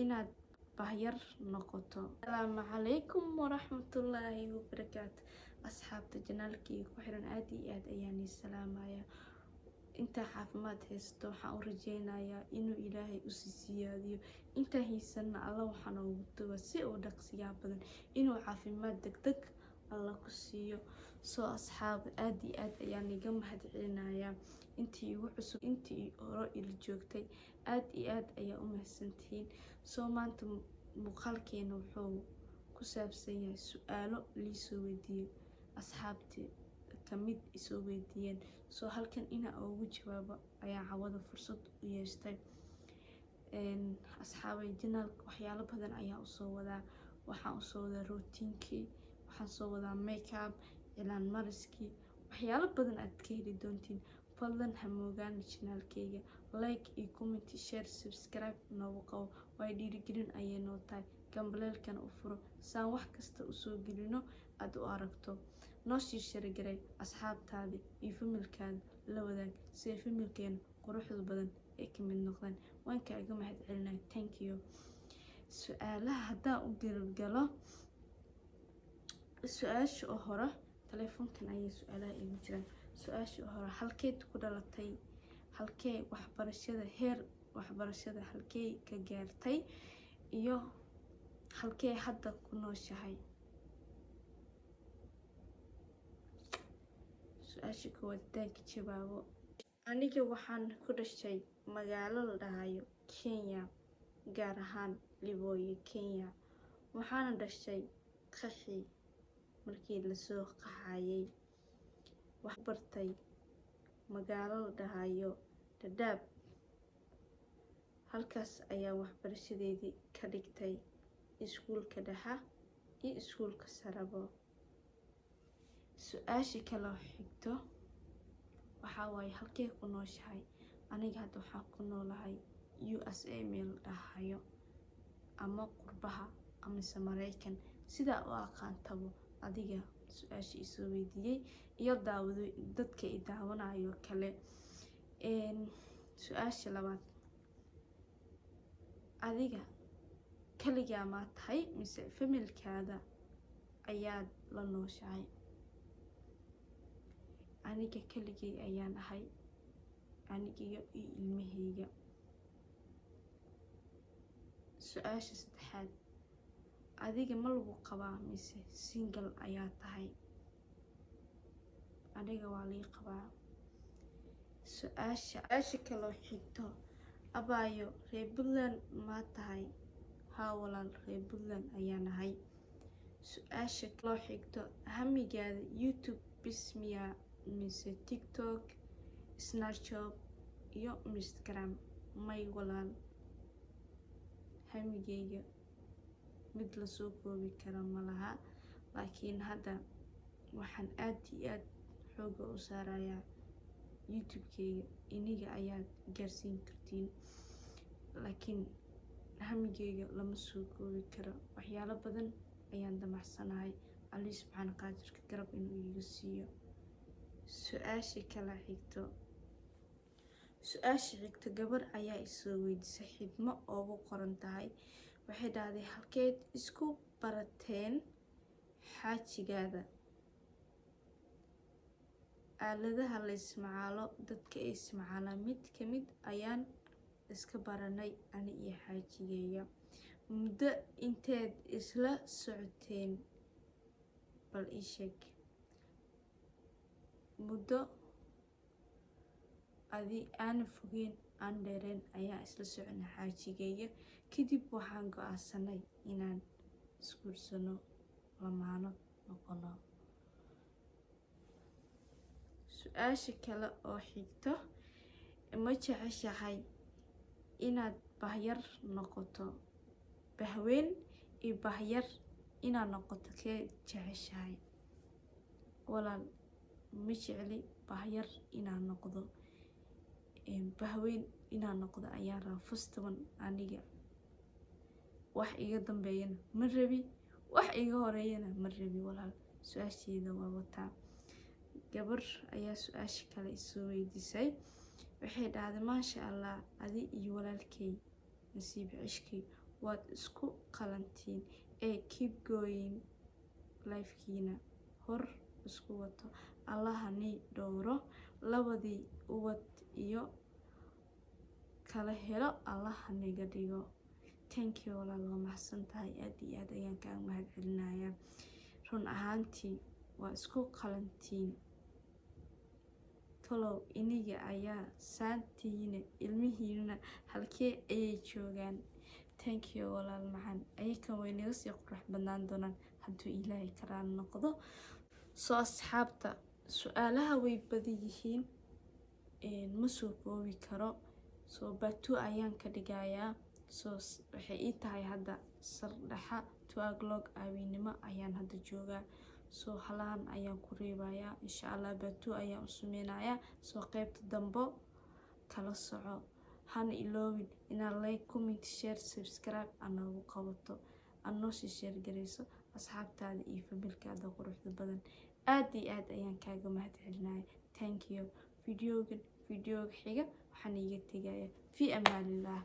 inaad bahyar noqoto. Assalaamu calaykum waraxmatullaahi wabarakaatu. Asxaabta janaalkayga ku xiran aad iyo aad ayaan ii salaamayaa. inta caafimaad haysto waxaan u rajeynayaa inuu ilaahay u siyaadiyo. inta hiisanna alla waxaan ugu tagaa si uu dhaqsiyaa badan inuu caafimaad degdeg alla ku siiyo. soo asxaab aad iyo aad ayaan iga mahadcelinayaa intii igu cusub intii hore ila joogtay aad iyo aad ayaa u mahadsantihiin. soo maanta muuqaalkeena wuxuu ku saabsan yahay su'aalo liisoo weydiiyey asxaabtii kamid isoo weydiiyeen. soo halkan inaa ugu jawaabo ayaa cawada fursad u yeeshtay. asxaabay janaalka waxyaalo badan ayaa usoo wadaa. waxaan usoo wadaa rootiinkii, waxaan soo wadaa makeup, cilaan mariskii, waxyaalo badan aad ka heli doontiin. fadlan ha moogaan janaalkayga like iyo comment share subscribe noogu qabo, way dhiirigelin ayay noo tahay. gambaleelkana u furo saan wax kasta usoo gelino aad u aragto. noo sii sharagalay asxaabtaada iyo familkaada la wadaag si ay familkeena quruxda badan ay ka mid noqdaan. waan kaaga mahadcelinahay. thank you. su'aalaha haddaan u galgalo su-aasha oo hore telefoonkan ayay su-aalaha igu jiraan. su-aasha oo hore halkeed ku dhalatay, halkee waxbarashada heer waxbarashada halkee ka gaartay iyo halkee hadda ku nooshahay. su-aasha koowaad haddaan ka jawaabo, aniga waxaan ku dhashay magaalo la dhahayo Kenya, gaar ahaan Libooyo Kenya. waxaana dhashay qaxii markii lasoo qaxayay. wax bartay magaalo la dhahayo Dadaab. halkaas ayaa waxbarashadeedii ka dhigtay iskuulka dhexe iyo iskuulka sarabo. su-aasha kale oo xigto waxaa waaye halkee ku nooshahay. aniga hadda waxaan ku noolahay USA meel dhahayo ama qurbaha amise Mareykan, sidaa u aqaantabo adiga. su-aasha isoo weydiiyey iyo daawado dadka i daawanayo kale. su-aasha labaad, adiga kaligaa maa tahay mise familkaada ayaad la nooshahay. aniga kaligay ayaan ahay, anigiyo iyo ilmahayga. su-aasha saddexaad, adiga ma lagu qabaa mise single ayaa tahay. aniga waa lii qabaa. su-aasha kaloo xigto, abaayo reer Puntland maa tahay. haa walaal, reer Puntland ayaan ahay. su-aasha kaloo xigto, hamigaada YouTube bismiya mise TikTok, Snapchat iyo Instagram. may walaal, hamigayga mid lasoo koobi kara ma laha, laakiin hadda waxaan aad iyo aad xooga u saarayaa YouTube-kayga. iniga ayaad gaarsiin kartiin, laakiin hamigayga lama soo koobi karo. waxyaalo badan ayaan damacsanahay Ali subxaana qaadirka garab inuu iga siiyo. su-aasha kala xigto, su-aasha xigto gabar ayaa isoo weydiisay xidmo oogu qoran tahay. waxay dhahday halkeed isku barateen xaajigaada. aaladaha la ismacaalo dadka ay ismacaalaan mid kamid ayaan iska baranay ani iyo xaajigayga. muddo inteed isla socoteen bal ii sheeg. muddo adi aan fogeen aan dheereen ayaa isla soconay xaajigayga. kadib waxaan go-aansanay inaan isguursano, lamaano noqono. su-aasha kale oo xigto, ma jeceshahay inaad bahyar noqoto. bahweyn iyo bahyar inaad noqoto kee jeceshahay. walaal, ma jecli bahyar inaan noqdo. bahweyn inaan noqdo ayaan rabaa. fustaban aniga wax iga dambeeyana ma rabi, wax iga horeeyana ma rabi. walaal, su-aasheeda waa wataa. gabar ayaa su-aasha kale isoo weydiisay. waxay dhahday maasha allah, adi iyo walaalkay nasiib cishkii waad isku qalantiin keep going lifekiina hor isku wato allaha nii dhowro labadii ubad iyo kala helo allaha niga dhigo thank you walaal waa mahadsantahay aad iyo aad ayaan kaa mahad celinayaa run ahaantii waa isku qalantiin talow iniga ayaa saantiina ilmihiina halkee ayay joogaan thank you walaal macaan ayakan way naga sii qurux badnaan doonaan hadduu ilaahay karaan noqdo soo asxaabta su-aalaha way badan yihiin ma soo koobi karo soo batu ayaan ka dhigayaa soo waxay ii tahay hadda sardhaxa 2 o'clock habeenimo ayaan hadda joogaa soo halahan ayaan ku reebayaa insha Allah batu ayaan u sameynayaa soo qaybta dambo kala soco hana iloobin inaad like comment share subscribe anagu qabato anoo share gareyso asxaabtaada iyo familkaada quruxda badan aad iyo aad ayaan kaaga mahad celinayaa thank you video xiga waxaan iga tegayaa fi amaanillah